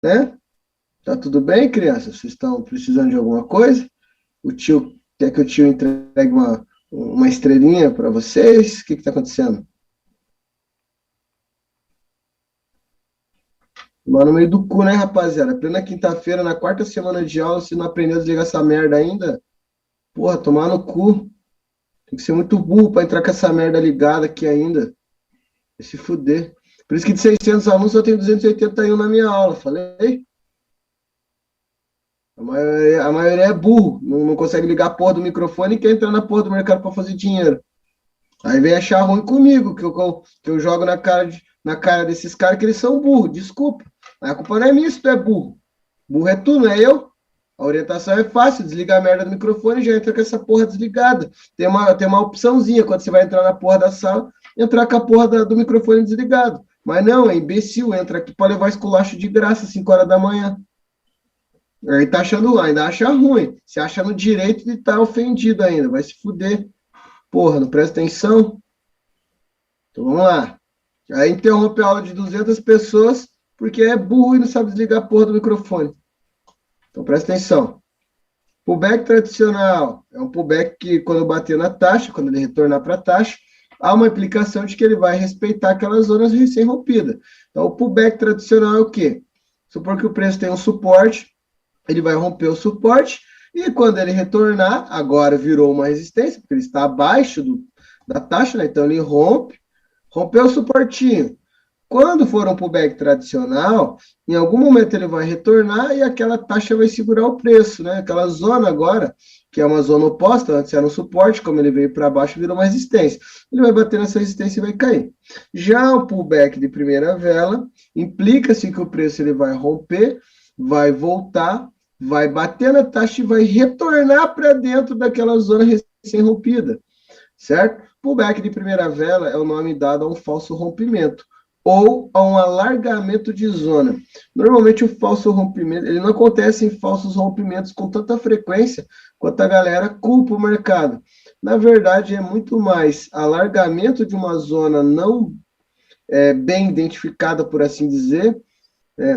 né? Tá tudo bem, crianças? Vocês estão precisando de alguma coisa? O tio quer que o tio entregue uma estrelinha para vocês? O que está acontecendo? Tomar no meio do cu, né, rapaziada? Plena quinta-feira, na quarta semana de aula, você não aprendeu a desligar essa merda ainda? Porra, tomar no cu. Tem que ser muito burro para entrar com essa merda ligada aqui ainda. Vai se fuder. Por isso que de 600 alunos só tem 281 na minha aula, falei? A maioria é burro, não consegue ligar a porra do microfone e quer entrar na porra do mercado para fazer dinheiro. Aí vem achar ruim comigo, que eu jogo na cara desses caras que eles são burros, desculpa. Mas a culpa não é minha se tu é burro. Burro é tu, não é eu. A orientação é fácil, desliga a merda do microfone e já entra com essa porra desligada. Tem uma opçãozinha quando você vai entrar na porra da sala, entrar com a porra do microfone desligado. Mas não, é imbecil, entra aqui para levar esculacho de graça, 5 horas da manhã. Aí tá achando, ainda acha ruim. Se acha no direito de estar ofendido ainda, vai se fuder. Porra, não presta atenção? Então vamos lá. Aí interrompe a aula de 200 pessoas porque é burro e não sabe desligar a porra do microfone. Então presta atenção. Pullback tradicional é um pullback que, quando bater na taxa, quando ele retornar para a taxa, há uma implicação de que ele vai respeitar aquelas zonas recém-rompidas. Então, o pullback tradicional é o quê? Supor que o preço tem um suporte, ele vai romper o suporte, e quando ele retornar, agora virou uma resistência, porque ele está abaixo da taxa, né? Então ele rompeu o suportinho. Quando for um pullback tradicional, em algum momento ele vai retornar e aquela taxa vai segurar o preço, né? Aquela zona agora, que é uma zona oposta, antes era um suporte, como ele veio para baixo, virou uma resistência. Ele vai bater nessa resistência e vai cair. Já o pullback de primeira vela, implica-se que o preço ele vai romper, vai voltar, vai bater na taxa e vai retornar para dentro daquela zona recém-rompida, certo? Pullback de primeira vela é o nome dado a um falso rompimento ou a um alargamento de zona. Normalmente o falso rompimento, ele não acontece em falsos rompimentos com tanta frequência quanto a galera culpa o mercado. Na verdade, é muito mais alargamento de uma zona não bem identificada, por assim dizer.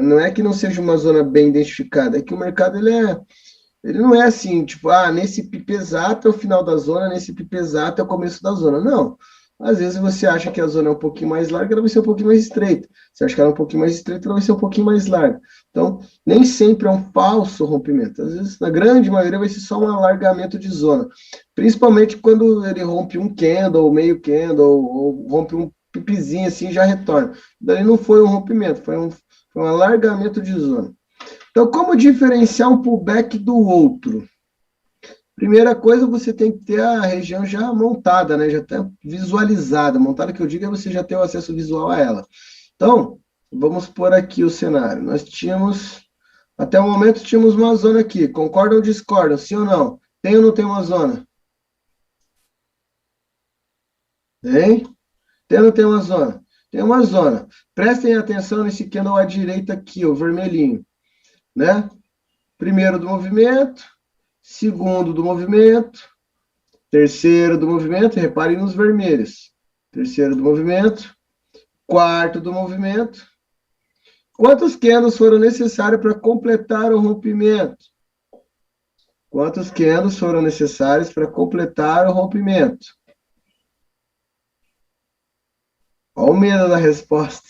Não é que não seja uma zona bem identificada, é que o mercado ele não é assim, tipo, nesse pipo exato é o final da zona, nesse pipo exato é o começo da zona. Não. Às vezes você acha que a zona é um pouquinho mais larga, ela vai ser um pouquinho mais estreita. Você acha que ela é um pouquinho mais estreita, ela vai ser um pouquinho mais larga. Então, nem sempre é um falso rompimento. Às vezes, na grande maioria, vai ser só um alargamento de zona. Principalmente quando ele rompe um candle, meio candle, ou rompe um pipizinho assim e já retorna. Daí não foi um rompimento, foi um alargamento de zona. Então, como diferenciar um pullback do outro? Primeira coisa, você tem que ter a região já montada, né? Já até visualizada. Montada que eu digo é você já ter o acesso visual a ela. Então, vamos pôr aqui o cenário. Nós tínhamos, até o momento, tínhamos uma zona aqui. Concordam ou discordam? Sim ou não? Tem ou não tem uma zona? Tem? Tem ou não tem uma zona? Tem uma zona. Prestem atenção nesse candle à direita aqui, o vermelhinho, né? Primeiro do movimento, segundo do movimento, terceiro do movimento, reparem nos vermelhos. Terceiro do movimento, quarto do movimento. Quantos candles foram necessários para completar o rompimento? Quantos candles foram necessários para completar o rompimento? Olha o medo da resposta.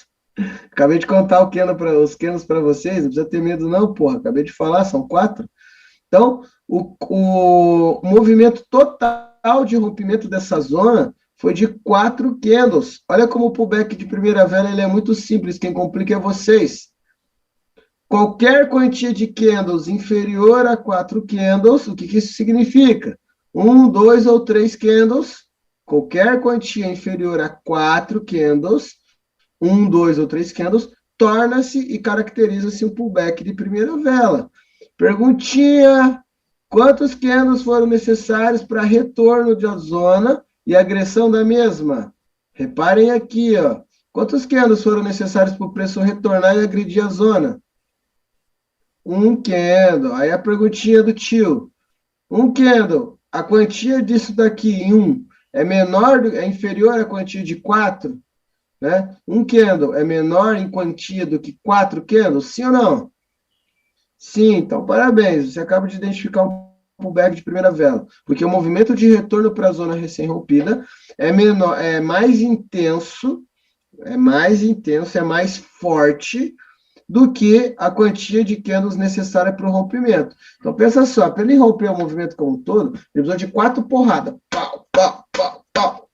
Acabei de contar os candles para vocês, não precisa ter medo não, porra. Acabei de falar, são 4. Então, o movimento total de rompimento dessa zona foi de 4 candles. Olha como o pullback de primeira vela ele é muito simples, quem complica é vocês. Qualquer quantia de candles inferior a 4 candles, o que isso significa? 1, 2 ou 3 candles, qualquer quantia inferior a 4 candles, 1, 2 ou 3 candles, torna-se e caracteriza-se um pullback de primeira vela. Perguntinha: quantos candles foram necessários para retorno da zona e agressão da mesma? Reparem aqui, ó. Quantos candles foram necessários para o preço retornar e agredir a zona? 1 candle. Aí a perguntinha do tio: 1 candle, a quantia disso daqui em 1 é inferior à quantia de 4? Né? 1 candle é menor em quantia do que 4 candles? Sim ou não? Sim, então parabéns. Você acaba de identificar um pullback de primeira vela, porque o movimento de retorno para a zona recém-rompida é menor, é mais forte do que a quantia de candles necessária para o rompimento. Então pensa só, para ele romper o movimento como um todo, ele precisou de 4 porradas. Pau, pau, pau, pau.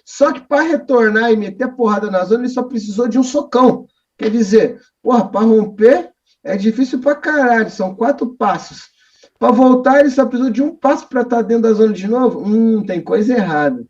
Só que para retornar e meter a porrada na zona, ele só precisou de um socão. Quer dizer, porra, para romper é difícil para caralho, são 4 passos. Para voltar, ele só precisou de um passo para estar dentro da zona de novo? Tem coisa errada.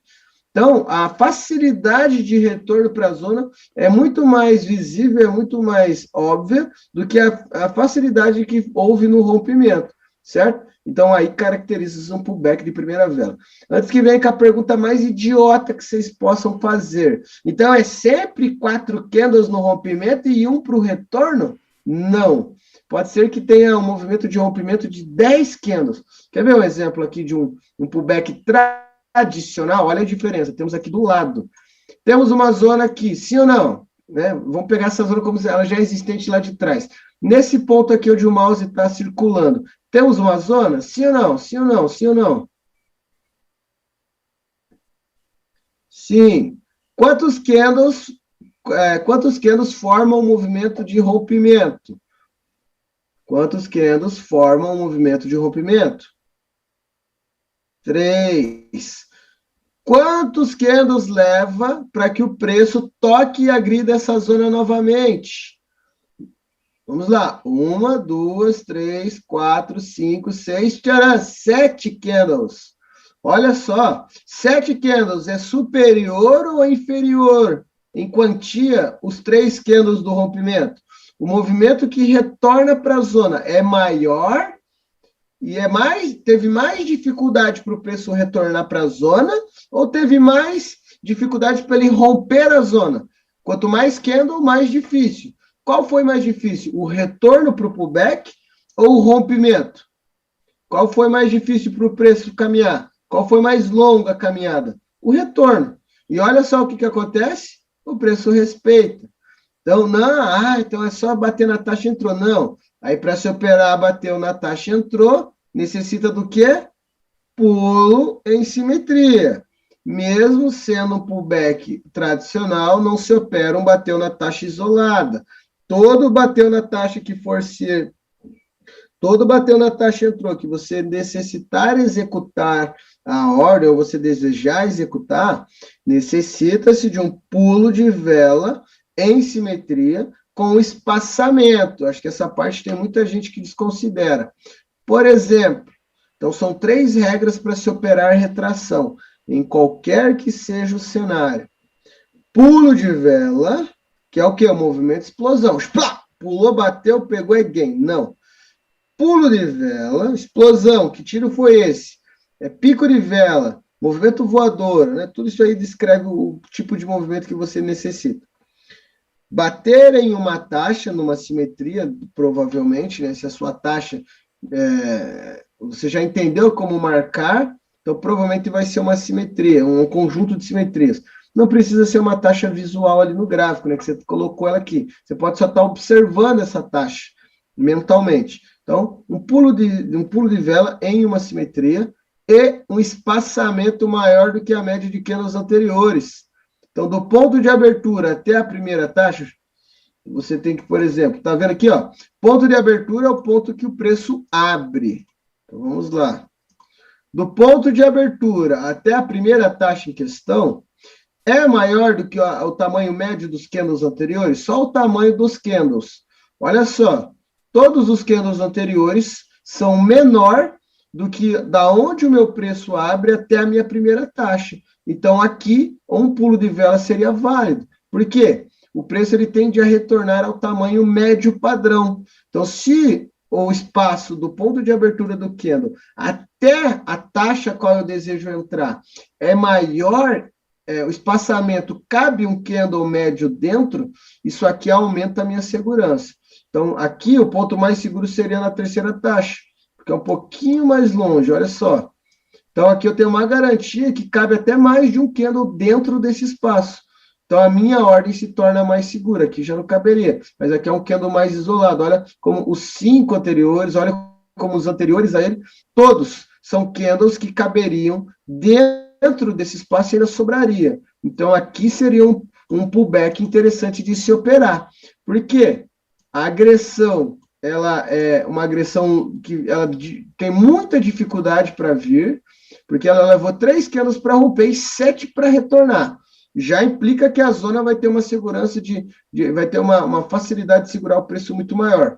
Então, a facilidade de retorno para a zona é muito mais visível, é muito mais óbvia do que a facilidade que houve no rompimento, certo? Então, aí caracteriza um pullback de primeira vela. Antes que venha com a pergunta mais idiota que vocês possam fazer. Então, é sempre 4 candles no rompimento e um para o retorno? Não. Pode ser que tenha um movimento de rompimento de 10 candles. Quer ver um exemplo aqui de um pullback tradicional? Olha a diferença. Temos aqui do lado. Temos uma zona aqui, sim ou não? Né? Vamos pegar essa zona como se ela já é existente lá de trás. Nesse ponto aqui onde o mouse está circulando, temos uma zona? Sim ou não? Sim ou não? Sim ou não? Sim. Quantos candles formam o movimento de rompimento? Quantos candles formam o movimento de rompimento? 3. Quantos candles leva para que o preço toque e agrida essa zona novamente? Vamos lá. 1, 2, 3, 4, 5, 6, tcharam, 7 candles. Olha só, 7 candles é superior ou inferior em quantia os 3 candles do rompimento? O movimento que retorna para a zona é maior e teve mais dificuldade para o preço retornar para a zona ou teve mais dificuldade para ele romper a zona? Quanto mais candle, mais difícil. Qual foi mais difícil? O retorno para o pullback ou o rompimento? Qual foi mais difícil para o preço caminhar? Qual foi mais longa a caminhada? O retorno. E olha só o que acontece? O preço respeita. Então, não, então é só bater na taxa, entrou. Não. Aí, para se operar, bateu na taxa, entrou, necessita do quê? Pulo em simetria. Mesmo sendo um pullback tradicional, não se opera um bateu na taxa isolada. Todo bateu na taxa que for ser, todo bateu na taxa entrou, que você necessitar executar a ordem, ou você desejar executar, necessita-se de um pulo de vela em simetria com espaçamento. Acho que essa parte tem muita gente que desconsidera. Por exemplo, então são 3 regras para se operar retração, em qualquer que seja o cenário. Pulo de vela, que é o quê? O movimento de explosão. Splá! Pulou, bateu, pegou, é gain. Não. Pulo de vela, explosão, que tiro foi esse? É pico de vela, movimento voador, né? Tudo isso aí descreve o tipo de movimento que você necessita. Bater em uma taxa, numa simetria, provavelmente, né? Se a sua taxa, você já entendeu como marcar, então provavelmente vai ser uma simetria, um conjunto de simetrias. Não precisa ser uma taxa visual ali no gráfico, né? Que você colocou ela aqui. Você pode só estar observando essa taxa mentalmente. Então, um pulo de vela em uma simetria e um espaçamento maior do que a média de candles anteriores. Então, do ponto de abertura até a primeira taxa, você tem que, por exemplo, tá vendo aqui, ó, ponto de abertura é o ponto que o preço abre. Então, vamos lá. Do ponto de abertura até a primeira taxa em questão, é maior do que o tamanho médio dos candles anteriores? Só o tamanho dos candles. Olha só, todos os candles anteriores são menor do que da onde o meu preço abre até a minha primeira taxa. Então, aqui, um pulo de vela seria válido. Por quê? O preço ele tende a retornar ao tamanho médio padrão. Então, se o espaço do ponto de abertura do candle até a taxa a qual eu desejo entrar é maior, o espaçamento cabe um candle médio dentro, isso aqui aumenta a minha segurança. Então, aqui o ponto mais seguro seria na terceira taxa, porque é um pouquinho mais longe, olha só. Então, aqui eu tenho uma garantia que cabe até mais de um candle dentro desse espaço. Então, a minha ordem se torna mais segura. Aqui já não caberia, mas aqui é um candle mais isolado. Olha como os 5 anteriores, olha como os anteriores a ele, todos são candles que caberiam dentro desse espaço e ainda sobraria. Então, aqui seria um pullback interessante de se operar. Por quê? A agressão, ela é uma agressão que ela tem muita dificuldade para vir, porque ela levou 3 candles para romper e 7 para retornar. Já implica que a zona vai ter uma segurança vai ter uma facilidade de segurar o preço muito maior.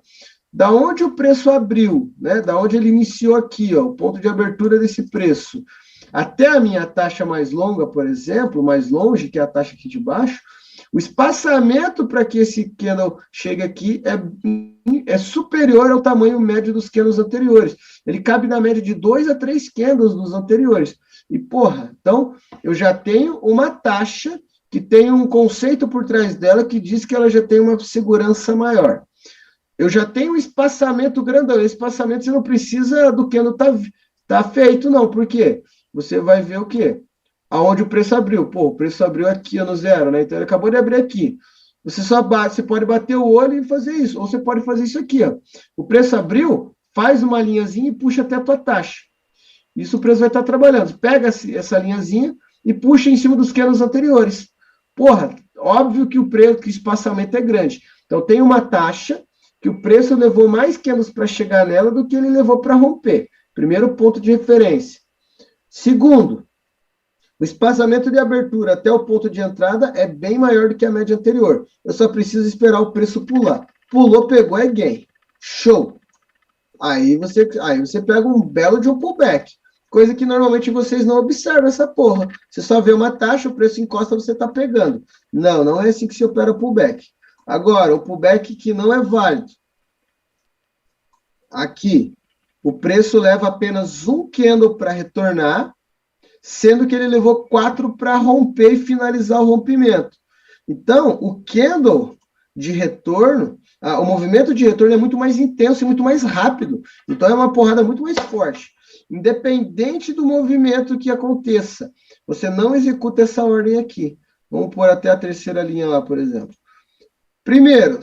Da onde o preço abriu, né? Da onde ele iniciou aqui, ó, o ponto de abertura desse preço, até a minha taxa mais longa, por exemplo, mais longe, que é a taxa aqui de baixo, o espaçamento para que esse candle chegue aqui é superior ao tamanho médio dos candles anteriores. Ele cabe na média de 2 a 3 candles dos anteriores. E, porra, então, eu já tenho uma taxa que tem um conceito por trás dela que diz que ela já tem uma segurança maior. Eu já tenho um espaçamento grandão. Esse espaçamento você não precisa do candle tá feito, não. Por quê? Você vai ver o quê? Aonde o preço abriu. Pô, o preço abriu aqui, ó, no zero, né? Então, ele acabou de abrir aqui. Você pode bater o olho e fazer isso. Ou você pode fazer isso aqui, ó. O preço abriu, faz uma linhazinha e puxa até a tua taxa. Isso o preço vai estar trabalhando. Pega essa linhazinha e puxa em cima dos candles anteriores. Porra, óbvio que o preço, que o espaçamento é grande. Então, tem uma taxa que o preço levou mais candles para chegar nela do que ele levou para romper. Primeiro ponto de referência. Segundo, o espaçamento de abertura até o ponto de entrada é bem maior do que a média anterior. Eu só preciso esperar o preço pular. Pulou, pegou, é gain. Show! Aí você pega um belo de um pullback. Coisa que normalmente vocês não observam essa porra. Você só vê uma taxa, o preço encosta, você está pegando. Não, não é assim que se opera pullback. Agora, o pullback que não é válido. Aqui, o preço leva apenas um candle para retornar, sendo que ele levou 4 para romper e finalizar o rompimento. Então, o candle de retorno, o movimento de retorno é muito mais intenso e muito mais rápido. Então, é uma porrada muito mais forte. Independente do movimento que aconteça, você não executa essa ordem aqui. Vamos pôr até a terceira linha lá, por exemplo. Primeiro,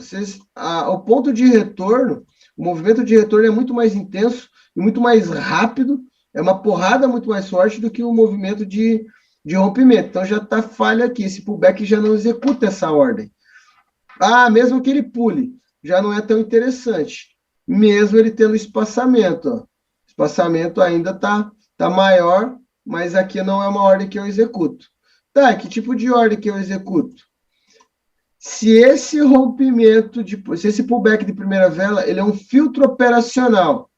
o ponto de retorno, o movimento de retorno é muito mais intenso e muito mais rápido, é uma porrada muito mais forte do que o movimento de rompimento. Então, já está falha aqui, esse pullback já não executa essa ordem. Mesmo que ele pule, já não é tão interessante, mesmo ele tendo espaçamento, ó. O espaçamento ainda está maior, mas aqui não é uma ordem que eu executo. Tá, que tipo de ordem que eu executo? Se esse rompimento, se esse pullback de primeira vela, ele é um filtro operacional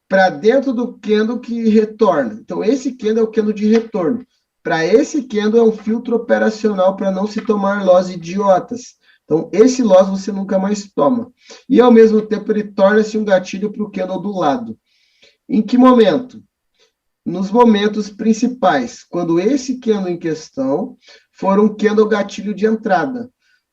para dentro do candle que retorna. Então, esse candle é o candle de retorno. Para esse candle é um filtro operacional para não se tomar loss idiotas. Então, esse loss você nunca mais toma. E, ao mesmo tempo, ele torna-se um gatilho para o candle do lado. Em que momento? Nos momentos principais, quando esse candle em questão for um candle gatilho de entrada.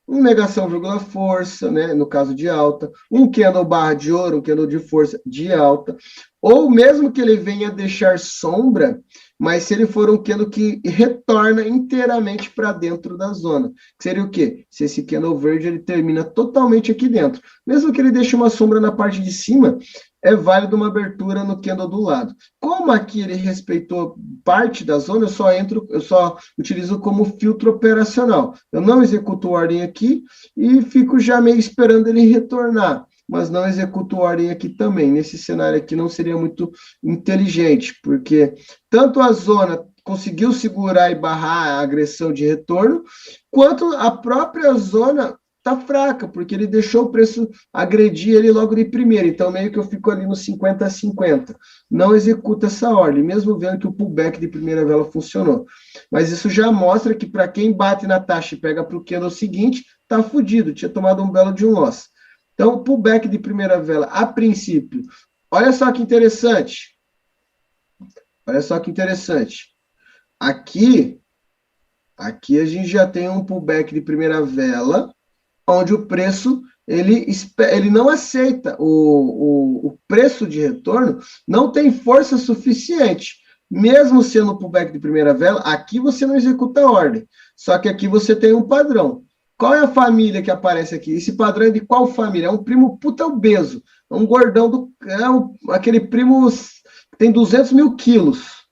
Um negação vírgula força, né, no caso de alta, um candle barra de ouro, um candle de força de alta, ou mesmo que ele venha deixar sombra, mas se ele for um candle que retorna inteiramente para dentro da zona, que seria o quê? Se esse candle verde ele termina totalmente aqui dentro, mesmo que ele deixe uma sombra na parte de cima, é válido uma abertura no candle do lado. Como aqui ele respeitou parte da zona, eu só utilizo como filtro operacional. Eu não executo ordem aqui e fico já meio esperando ele retornar, mas não executo ordem aqui também. Nesse cenário aqui não seria muito inteligente, porque tanto a zona conseguiu segurar e barrar a agressão de retorno, quanto a própria zona tá fraca, porque ele deixou o preço agredir ele logo de primeira, então meio que eu fico ali no 50 a 50. Não executa essa ordem, mesmo vendo que o pullback de primeira vela funcionou. Mas isso já mostra que para quem bate na taxa e pega para o candle seguinte, tá fudido, tinha tomado um belo de um loss. Então, o pullback de primeira vela, a princípio, olha só que interessante. Olha só que interessante. Aqui a gente já tem um pullback de primeira vela, onde o preço, ele não aceita, o preço de retorno não tem força suficiente. Mesmo sendo pullback de primeira vela, aqui você não executa a ordem. Só que aqui você tem um padrão. Qual é a família que aparece aqui? Esse padrão é de qual família? É um primo puta obeso. É um gordão aquele primo que tem 200 mil quilos.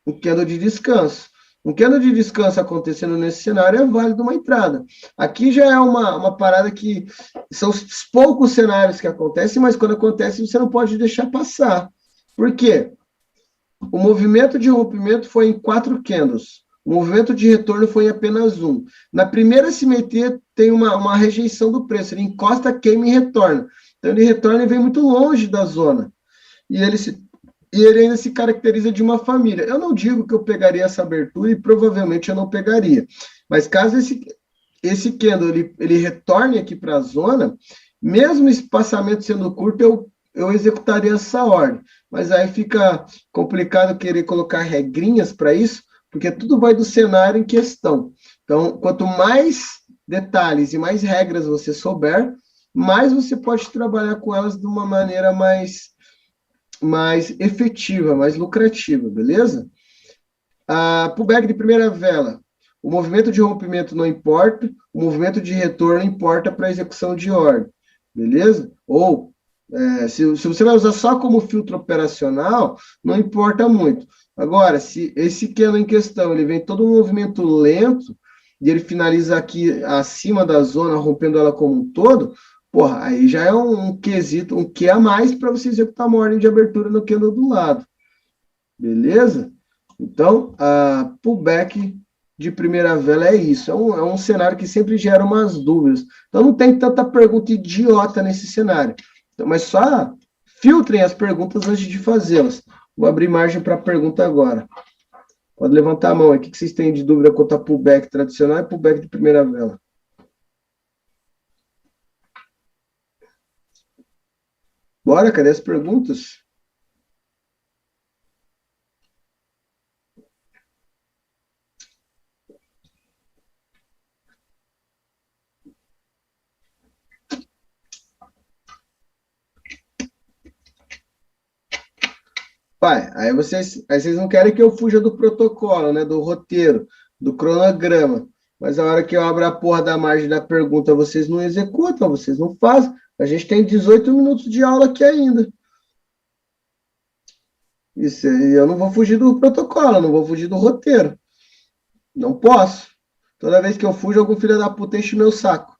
Um candle de descanso. Um candle de descanso acontecendo nesse cenário é válido uma entrada. Aqui já é uma parada que são os poucos cenários que acontecem, mas quando acontece você não pode deixar passar. Por quê? O movimento de rompimento foi em 4 candles. O movimento de retorno foi em apenas um. Na primeira simetria tem uma rejeição do preço. Ele encosta, queima e retorna. Então ele retorna e vem muito longe da zona. E ele ainda se caracteriza de uma família. Eu não digo que eu pegaria essa abertura e provavelmente eu não pegaria. Mas caso esse candle ele retorne aqui para a zona, mesmo esse espaçamento sendo curto, eu executaria essa ordem. Mas aí fica complicado querer colocar regrinhas para isso, porque tudo vai do cenário em questão. Então, quanto mais detalhes e mais regras você souber, mais você pode trabalhar com elas de uma maneira mais efetiva, mais lucrativa, beleza? Pullback de primeira vela. O movimento de rompimento não importa, o movimento de retorno importa para a execução de ordem, beleza? Ou, se você vai usar só como filtro operacional, não importa muito. Agora, se esse candle em questão, ele vem todo um movimento lento, e ele finaliza aqui acima da zona, rompendo ela como um todo, porra, aí já é um quesito, um que a mais para você executar uma ordem de abertura no candle do lado. Beleza? Então, a pullback de primeira vela é isso. É um cenário que sempre gera umas dúvidas. Então, não tem tanta pergunta idiota nesse cenário. Então, mas só filtrem as perguntas antes de fazê-las. Vou abrir margem para a pergunta agora. Pode levantar a mão aí. O que vocês têm de dúvida quanto a pullback tradicional e pullback de primeira vela? Bora, cadê as perguntas? Pai, aí vocês não querem que eu fuja do protocolo, né? Do roteiro, do cronograma. Mas a hora que eu abro a porra da margem da pergunta, vocês não executam, vocês não fazem. A gente tem 18 minutos de aula aqui ainda. Isso, e eu não vou fugir do protocolo, não vou fugir do roteiro. Não posso. Toda vez que eu fujo, algum filho da puta enche meu saco.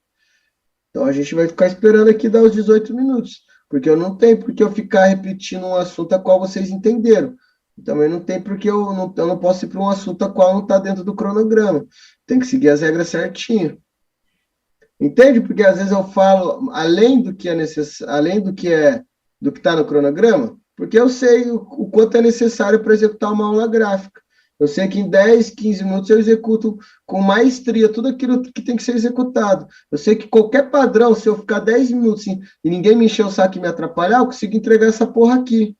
Então a gente vai ficar esperando aqui dar os 18 minutos. Porque eu não tenho porque eu ficar repetindo um assunto a qual vocês entenderam. Também não tem porque eu não posso ir para um assunto a qual não está dentro do cronograma. Tem que seguir as regras certinho. Entende? Porque às vezes eu falo além do que é necessário, além do que está no cronograma, porque eu sei o quanto é necessário para executar uma aula gráfica. Eu sei que em 10, 15 minutos eu executo com maestria tudo aquilo que tem que ser executado. Eu sei que qualquer padrão, se eu ficar 10 minutos e ninguém me encher o saco e me atrapalhar, eu consigo entregar essa porra aqui.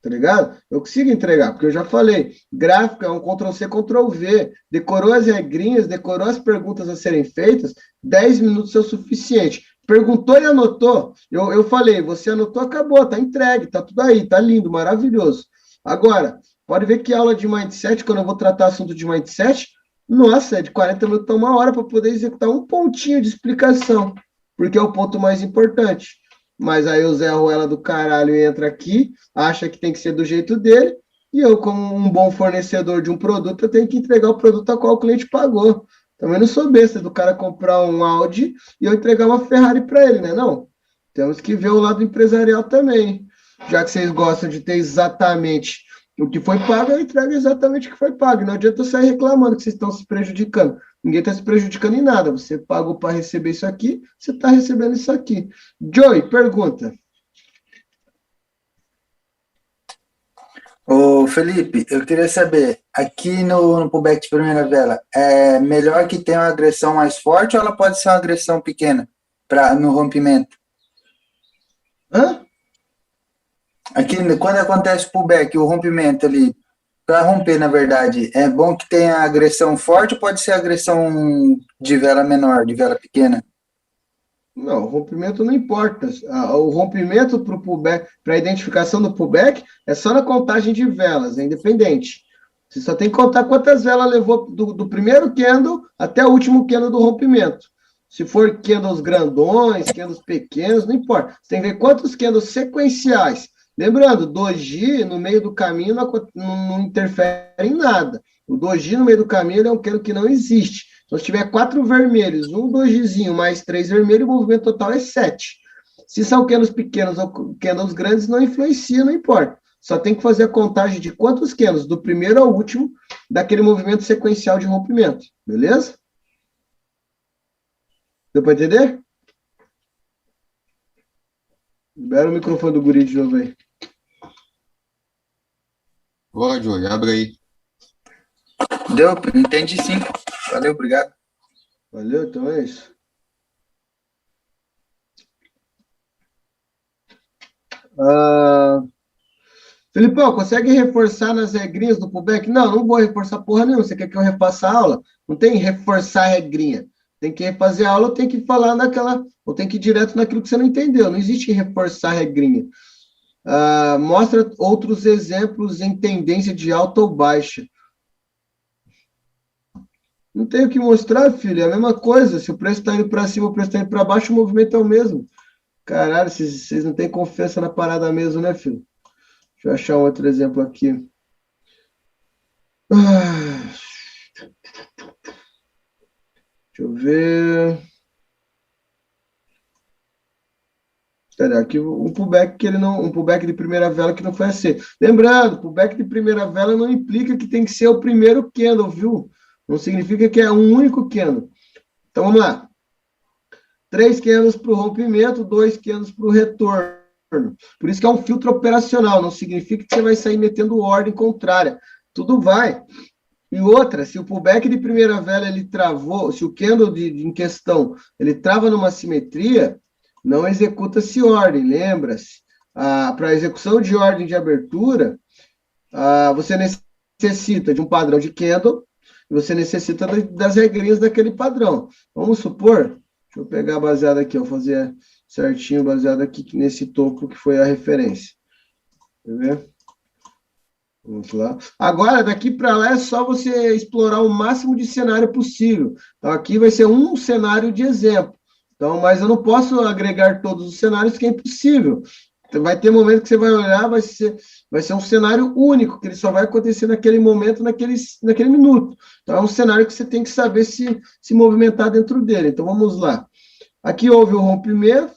Tá ligado? Eu consigo entregar, porque eu já falei, gráfico é um Ctrl+C, Ctrl+V, decorou as regrinhas, decorou as perguntas a serem feitas, 10 minutos é o suficiente. Perguntou e anotou, eu falei, você anotou, acabou, tá entregue, tá tudo aí, tá lindo, maravilhoso. Agora, pode ver que aula de mindset, quando eu vou tratar assunto de mindset, nossa, é de 40 minutos a uma hora para poder executar um pontinho de explicação, porque é o ponto mais importante. Mas aí o Zé Ruela do caralho entra aqui, acha que tem que ser do jeito dele, e eu, como um bom fornecedor de um produto, eu tenho que entregar o produto a qual o cliente pagou. Também não sou besta do cara comprar um Audi e eu entregar uma Ferrari para ele, né? Não. Temos que ver o lado empresarial também. Já que vocês gostam de ter exatamente o que foi pago, eu entrego exatamente o que foi pago. Não adianta eu sair reclamando que vocês estão se prejudicando. Ninguém está se prejudicando em nada. Você pagou para receber isso aqui, você está recebendo isso aqui. Joey, pergunta. Ô, Felipe, eu queria saber, aqui no pullback de primeira vela, é melhor que tenha uma agressão mais forte ou ela pode ser uma agressão pequena no rompimento? Hã? Aqui, quando acontece o pullback, o rompimento ali, para romper, na verdade, é bom que tenha agressão forte ou pode ser agressão de vela menor, de vela pequena? Não, o rompimento não importa. O rompimento para a identificação do pullback é só na contagem de velas, é independente. Você só tem que contar quantas velas levou do primeiro candle até o último candle do rompimento. Se for candles grandões, candles pequenos, não importa. Você tem que ver quantos candles sequenciais. Lembrando, doji no meio do caminho não interfere em nada. O doji no meio do caminho ele é um candle que não existe. Então, se tiver 4 vermelhos, um dojizinho mais 3 vermelhos, o movimento total é 7. Se são candles pequenos ou candles grandes, não influencia, não importa. Só tem que fazer a contagem de quantos candles, do primeiro ao último, daquele movimento sequencial de rompimento. Beleza? Deu para entender? Libera o microfone do guri de novo aí. Bora, Joey, abre aí. Deu, entendi sim. Valeu, obrigado. Valeu, então é isso. Felipão, consegue reforçar nas regrinhas do pullback? Não vou reforçar porra nenhuma. Você quer que eu repasse a aula? Não tem reforçar a regrinha. Tem que refazer a aula, ou tem que falar naquela, ou tem que ir direto naquilo que você não entendeu. Não existe reforçar a regrinha. Mostra outros exemplos em tendência de alta ou baixa. Não tem o que mostrar, filho. É a mesma coisa. Se o preço está indo para cima, o preço está indo para baixo, o movimento é o mesmo. Caralho, vocês não têm confiança na parada mesmo, né, filho? Deixa eu achar um outro exemplo aqui. Deixa eu ver. Aqui um pullback que ele não, um pullback de primeira vela que não foi assim. Lembrando, pullback de primeira vela não implica que tem que ser o primeiro candle, viu? Não significa que é um único candle. Então vamos lá. 3 candles para o rompimento, 2 candles para o retorno. Por isso que é um filtro operacional, não significa que você vai sair metendo ordem contrária. Tudo vai. E outra, se o pullback de primeira vela ele travou, se o candle em questão ele trava numa simetria, não executa-se ordem, lembra-se. Para a execução de ordem de abertura, você necessita de um padrão de candle e você necessita das regrinhas daquele padrão. Vamos supor, deixa eu pegar baseado aqui, vou fazer certinho, baseado aqui nesse topo que foi a referência. Quer ver? Vamos lá. Agora, daqui para lá é só você explorar o máximo de cenário possível. Então, aqui vai ser um cenário de exemplo. Então, mas eu não posso agregar todos os cenários, que é impossível. Então, vai ter momento que você vai olhar, vai ser um cenário único, que ele só vai acontecer naquele momento, naquele minuto. Então, é um cenário que você tem que saber se movimentar dentro dele. Então, vamos lá. Aqui houve o rompimento,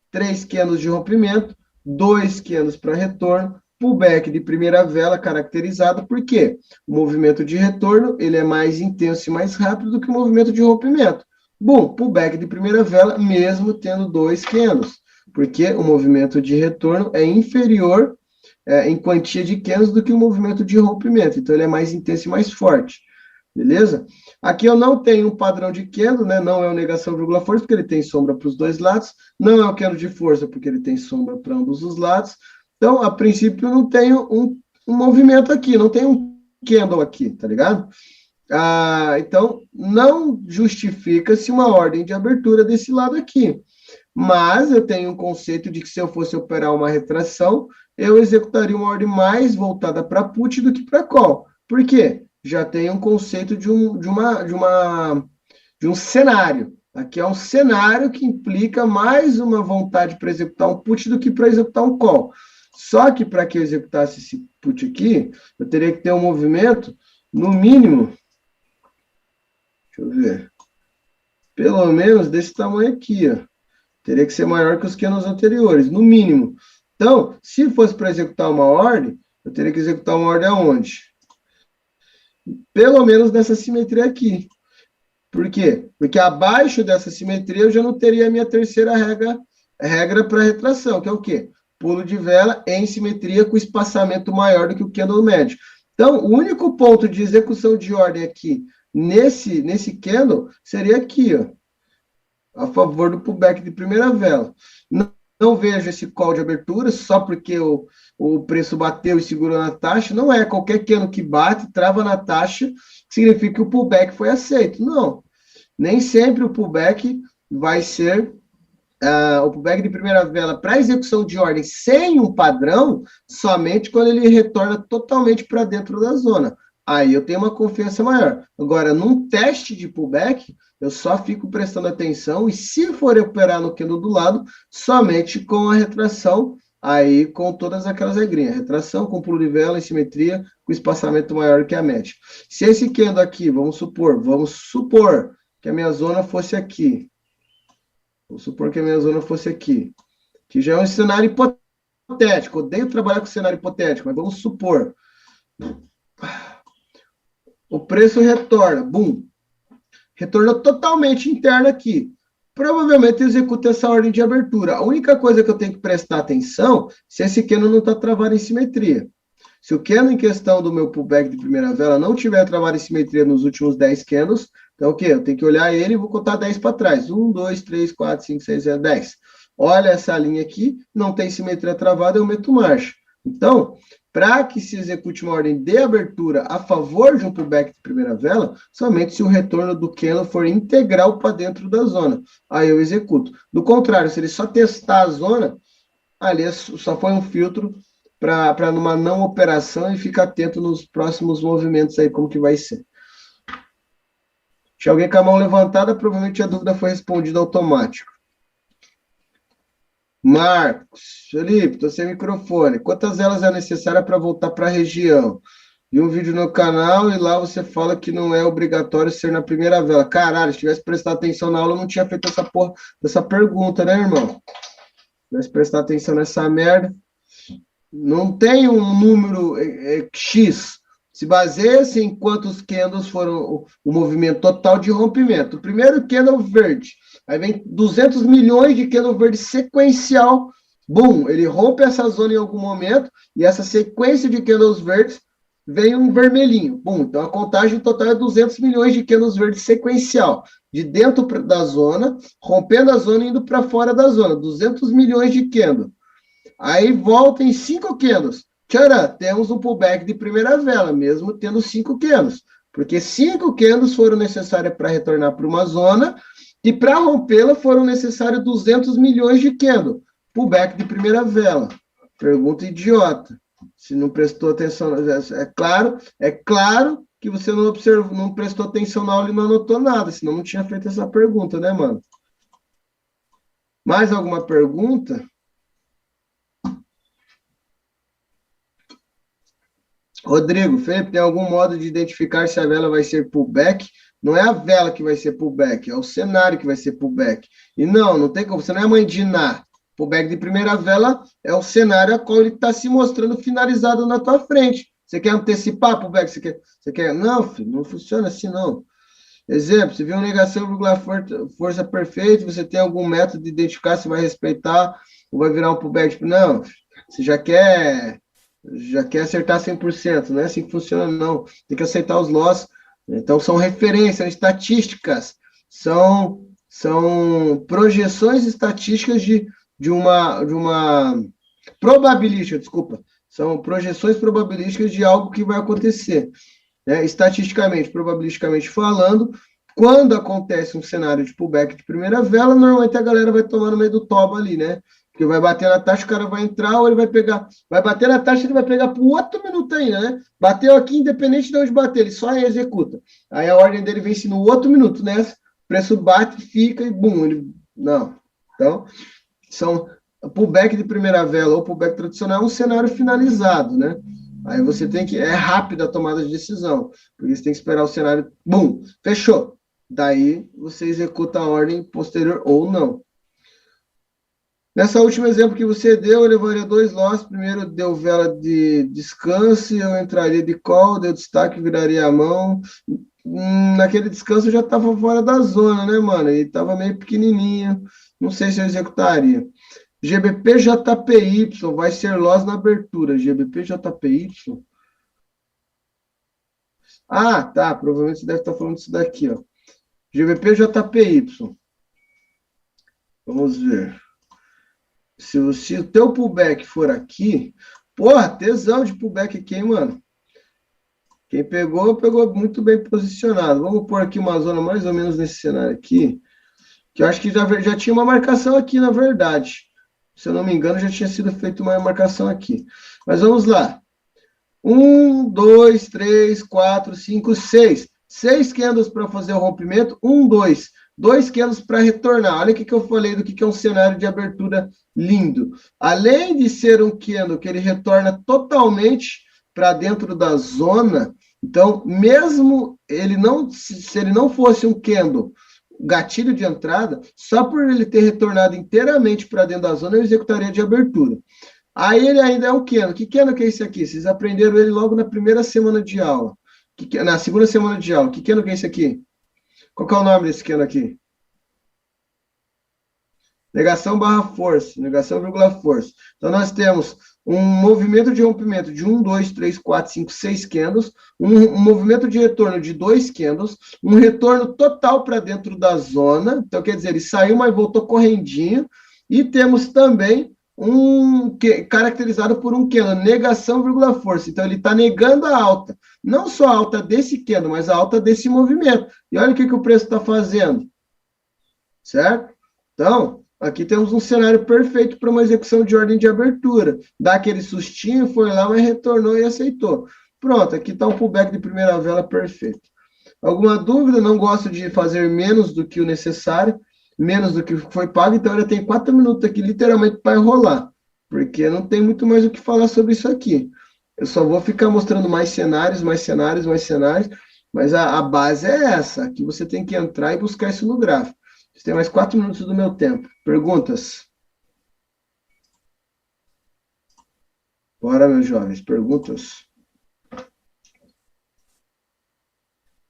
3 candles de rompimento, 2 candles para retorno, pullback de primeira vela caracterizado, por quê? O movimento de retorno ele é mais intenso e mais rápido do que o movimento de rompimento. Bom, pullback de primeira vela, mesmo tendo 2 candles, porque o movimento de retorno é inferior em quantia de candles do que o movimento de rompimento, então ele é mais intenso e mais forte. Beleza? Aqui eu não tenho um padrão de candle, né? Não é uma negação vírgula força, porque ele tem sombra para os dois lados. Não é um candle de força, porque ele tem sombra para ambos os lados. Então, a princípio, não tenho um movimento aqui, não tem um candle aqui, tá ligado? Então, não justifica-se uma ordem de abertura desse lado aqui. Mas eu tenho um conceito de que se eu fosse operar uma retração, eu executaria uma ordem mais voltada para put do que para call. Por quê? Já tem um conceito de um cenário. Aqui é um cenário que implica mais uma vontade para executar um put do que para executar um call. Só que para que eu executasse esse put aqui, eu teria que ter um movimento, no mínimo, deixa eu ver, pelo menos desse tamanho aqui, ó. Teria que ser maior que os candles anteriores, no mínimo. Então, se fosse para executar uma ordem, eu teria que executar uma ordem aonde? Pelo menos nessa simetria aqui. Por quê? Porque abaixo dessa simetria eu já não teria a minha terceira regra para retração, que é o quê? Pulo de vela em simetria com espaçamento maior do que o candle médio. Então, o único ponto de execução de ordem aqui, nesse candle, seria aqui, ó, a favor do pullback de primeira vela. Não vejo esse call de abertura, só porque o preço bateu e segurou na taxa. Não é qualquer candle que bate, trava na taxa, significa que o pullback foi aceito. Não. Nem sempre o pullback vai ser o pullback de primeira vela para execução de ordem sem um padrão, somente quando ele retorna totalmente para dentro da zona. aí eu tenho uma confiança maior. Agora, num teste de pullback, eu só fico prestando atenção e se for operar no candle do lado, somente com a retração, aí com todas aquelas regrinhas. Retração, com pulo de vela, em simetria, com espaçamento maior que a média. Se esse candle aqui, vamos supor que a minha zona fosse aqui. Vamos supor que a minha zona fosse aqui. Que já é um cenário hipotético. Odeio trabalhar com cenário hipotético, mas vamos supor. O preço retorna, boom. Retornou totalmente interno aqui. Provavelmente executa essa ordem de abertura. A única coisa que eu tenho que prestar atenção se esse candle não está travado em simetria. Se o candle em questão do meu pullback de primeira vela não tiver travado em simetria nos últimos 10 candles, então o quê? Eu tenho que olhar ele e vou contar 10 para trás. 1, 2, 3, 4, 5, 6, 7, 10. Olha essa linha aqui, não tem simetria travada, eu meto marcha. Então, para que se execute uma ordem de abertura a favor de um pullback de primeira vela, somente se o retorno do candle for integral para dentro da zona. Aí eu executo. Do contrário, se ele só testar a zona, ali só foi um filtro para numa não operação e fica atento nos próximos movimentos aí, como que vai ser. Tinha alguém com a mão levantada, provavelmente a dúvida foi respondida automático. Marcos, Felipe, estou sem microfone. Quantas velas é necessária para voltar para a região? Vi um vídeo no canal e lá você fala que não é obrigatório ser na primeira vela. Caralho, se tivesse prestado atenção na aula, eu não tinha feito essa pergunta, né, irmão? Se tivesse prestado atenção nessa merda. Não tem um número X. Se baseia-se em quantos candles foram o movimento total de rompimento. O primeiro candle verde. Aí vem 200 milhões de candle verde sequencial. Bum, ele rompe essa zona em algum momento e essa sequência de candles verdes vem um vermelhinho. Bum, então a contagem total é 200 milhões de candles verdes sequencial. De dentro da zona, rompendo a zona e indo para fora da zona. 200 milhões de candles. Aí volta em 5 candles. Tcharam, temos um pullback de primeira vela, mesmo tendo 5 candles. Porque 5 candles foram necessárias para retornar para uma zona e para rompê-la foram necessários 200 milhões de candles. Pullback de primeira vela. Pergunta idiota. Se não prestou atenção, é claro que você não observou, não prestou atenção na aula e não anotou nada, senão não tinha feito essa pergunta, né, mano? Mais alguma pergunta? Rodrigo, Felipe, tem algum modo de identificar se a vela vai ser pullback? Não é a vela que vai ser pullback, é o cenário que vai ser pullback. E não tem como, você não é mãe de Ná. Pullback de primeira vela é o cenário a qual ele está se mostrando finalizado na tua frente. Você quer antecipar pullback? Você quer? Não, filho, não funciona assim, não. Exemplo, você viu uma negação vírgula força perfeita, você tem algum método de identificar se vai respeitar ou vai virar um pullback? Não, você já quer acertar 100%, não é assim que funciona, não. Tem que aceitar os loss. Então, são referências, são estatísticas, são projeções estatísticas de uma probabilística, desculpa. São projeções probabilísticas de algo que vai acontecer. Né? Estatisticamente, probabilisticamente falando, quando acontece um cenário de pullback de primeira vela, normalmente a galera vai tomar no meio do toba ali, né? Porque vai bater na taxa, o cara vai entrar, ou ele vai pegar. Vai bater na taxa, ele vai pegar por outro minuto ainda, né? Bateu aqui, independente de onde bater, ele só executa. Aí a ordem dele vence no outro minuto, né? O preço bate, fica e bum. Não. Então, são pullback de primeira vela ou pullback tradicional é um cenário finalizado, né? Aí você tem que. É rápida a tomada de decisão. Porque você tem que esperar o cenário. Bum, fechou. Daí você executa a ordem posterior ou não. Nessa último exemplo que você deu, eu levaria 2 loss. Primeiro deu vela de descanso, eu entraria de call, deu destaque, viraria a mão. Naquele descanso eu já estava fora da zona, né, mano? E estava meio pequenininho. Não sei se eu executaria. GBP-JPY vai ser loss na abertura. GBP-JPY. Ah, tá. Provavelmente você deve estar falando disso daqui, ó. GBP-JPY. Vamos ver. Se o teu pullback for aqui, porra, tesão de pullback aqui, hein, mano? Quem pegou muito bem posicionado. Vamos pôr aqui uma zona mais ou menos nesse cenário aqui, que eu acho que já tinha uma marcação aqui, na verdade. Se eu não me engano, já tinha sido feita uma marcação aqui. Mas vamos lá. 1, 2, 3, 4, 5, 6. 6 candles para fazer o rompimento. 1, 2. 2 candles para retornar. Olha o que eu falei do que é um cenário de abertura lindo. Além de ser um candle que ele retorna totalmente para dentro da zona, então, mesmo ele não, se ele não fosse um candle gatilho de entrada, só por ele ter retornado inteiramente para dentro da zona, eu executaria de abertura. Aí ele ainda é um candle. Que candle que é esse aqui? Vocês aprenderam ele logo na primeira semana de aula. Na segunda semana de aula. Que candle que é esse aqui? Qual que é o nome desse candle aqui? Negação barra força. Negação vírgula força. Então, nós temos um movimento de rompimento de 1, 2, 3, 4, 5, 6 candles, um movimento de retorno de 2 candles, um retorno total para dentro da zona, então quer dizer, ele saiu, mas voltou correndinho, e temos também caracterizado por um candle, negação vírgula força, então ele está negando a alta, não só a alta desse candle, mas a alta desse movimento, e olha o que o preço está fazendo, certo? Então, aqui temos um cenário perfeito para uma execução de ordem de abertura. Dá aquele sustinho, foi lá, mas retornou e aceitou. Pronto, aqui está um pullback de primeira vela perfeito. Alguma dúvida? Não gosto de fazer menos do que o necessário, menos do que foi pago, então eu tenho 4 minutos aqui, literalmente, para enrolar, porque não tem muito mais o que falar sobre isso aqui. Eu só vou ficar mostrando mais cenários, mais cenários, mais cenários, mas a base é essa. Aqui você tem que entrar e buscar isso no gráfico. Você tem mais 4 minutos do meu tempo. Perguntas? Bora, meus jovens. Perguntas?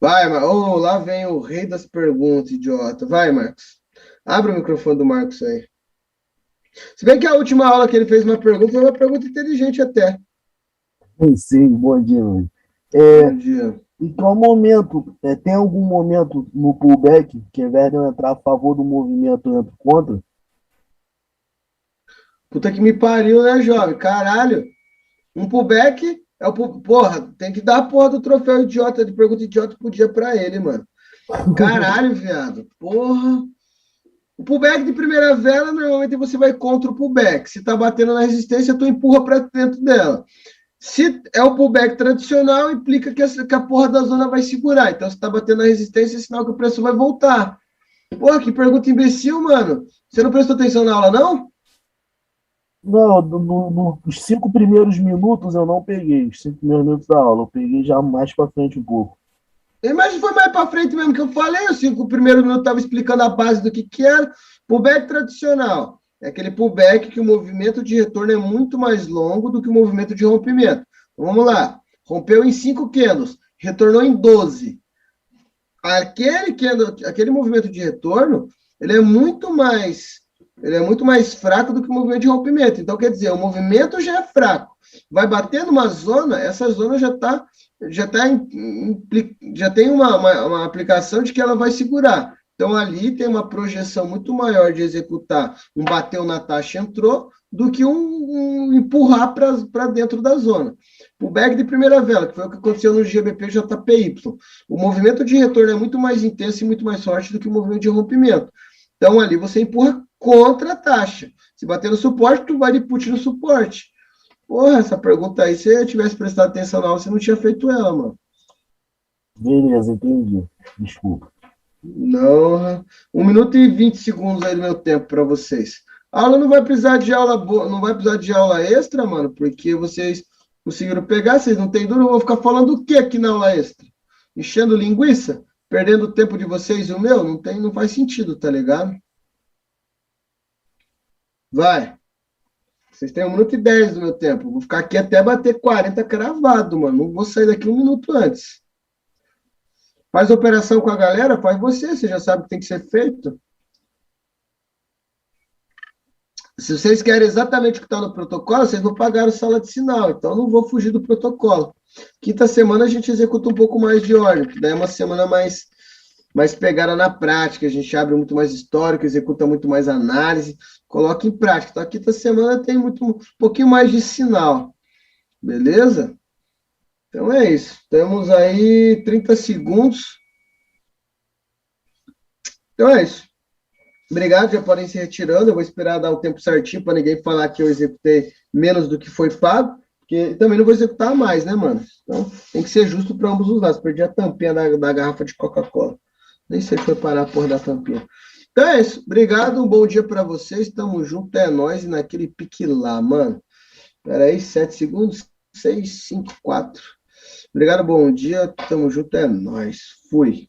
Vai, Marcos. Oh, lá vem o rei das perguntas, idiota. Vai, Marcos. Abre o microfone do Marcos aí. Se bem que a última aula que ele fez uma pergunta foi uma pergunta inteligente até. Sim, bom dia, mano. Bom dia. Em qual momento, tem algum momento no pullback que, ao invés de eu entrar a favor do movimento, eu entro contra? Puta que me pariu, né, jovem? Caralho. Um pullback é o... Porra, tem que dar a porra do troféu idiota, de pergunta idiota por dia pra ele, mano. Caralho, viado. Porra. O pullback de primeira vela, normalmente você vai contra o pullback. Se tá batendo na resistência, tu empurra pra dentro dela. Se é o pullback tradicional, implica que a porra da zona vai segurar. Então, se tá batendo na resistência, é sinal que o preço vai voltar. Porra, que pergunta imbecil, mano. Você não prestou atenção na aula, não? Não, nos 5 primeiros minutos eu não peguei, os 5 primeiros minutos da aula, eu peguei já mais pra frente um pouco. Mas foi mais para frente mesmo que eu falei. Os 5 primeiros minutos estava explicando a base do que era. Pullback tradicional. É aquele pullback que o movimento de retorno é muito mais longo do que o movimento de rompimento. Então, vamos lá. Rompeu em 5 candles, retornou em 12. Aquele movimento de retorno, ele é muito mais fraco do que o movimento de rompimento. Então, quer dizer, o movimento já é fraco. Vai bater numa zona, essa zona já tem uma aplicação de que ela vai segurar. Então, ali tem uma projeção muito maior de executar um bateu na taxa entrou do que um empurrar para dentro da zona. O back de primeira vela, que foi o que aconteceu no GBP JPY. O movimento de retorno é muito mais intenso e muito mais forte do que o movimento de rompimento. Então, ali você empurra contra a taxa. Se bater no suporte, tu vai de put no suporte. Porra, essa pergunta aí, se eu tivesse prestado atenção na aula, você não tinha feito ela, mano. Beleza, entendi. Desculpa. Não, 1 minuto e 20 segundos aí do meu tempo para vocês. A aula não vai precisar de aula boa, não vai precisar de aula extra, mano, porque vocês conseguiram pegar, vocês não têm dúvida, eu vou ficar falando o que aqui na aula extra? Enchendo linguiça? Perdendo o tempo de vocês e o meu? Não faz sentido, tá ligado? Vai. Vocês têm 1 minuto e 10 do meu tempo. Vou ficar aqui até bater 40 cravado, mano. Não vou sair daqui 1 minuto antes. Faz operação com a galera, faz você já sabe o que tem que ser feito. Se vocês querem exatamente o que está no protocolo, vocês não pagaram sala de sinal, então não vou fugir do protocolo. Quinta semana a gente executa um pouco mais de ordem, que daí é uma semana mais pegada na prática, a gente abre muito mais histórico, executa muito mais análise, coloca em prática. Então a quinta semana tem um pouquinho mais de sinal, beleza? Então é isso. Temos aí 30 segundos. Então é isso. Obrigado, já podem se retirando. Eu vou esperar dar o tempo certinho para ninguém falar que eu executei menos do que foi pago. Porque também não vou executar mais, né, mano? Então tem que ser justo para ambos os lados. Perdi a tampinha da garrafa de Coca-Cola. Nem sei se foi parar a porra da tampinha. Então é isso. Obrigado, um bom dia para vocês. Tamo junto, é nóis. E naquele pique lá, mano. Pera aí, 7 segundos. 6, 5, 4. Obrigado, bom dia. Tamo junto, é nóis. Fui.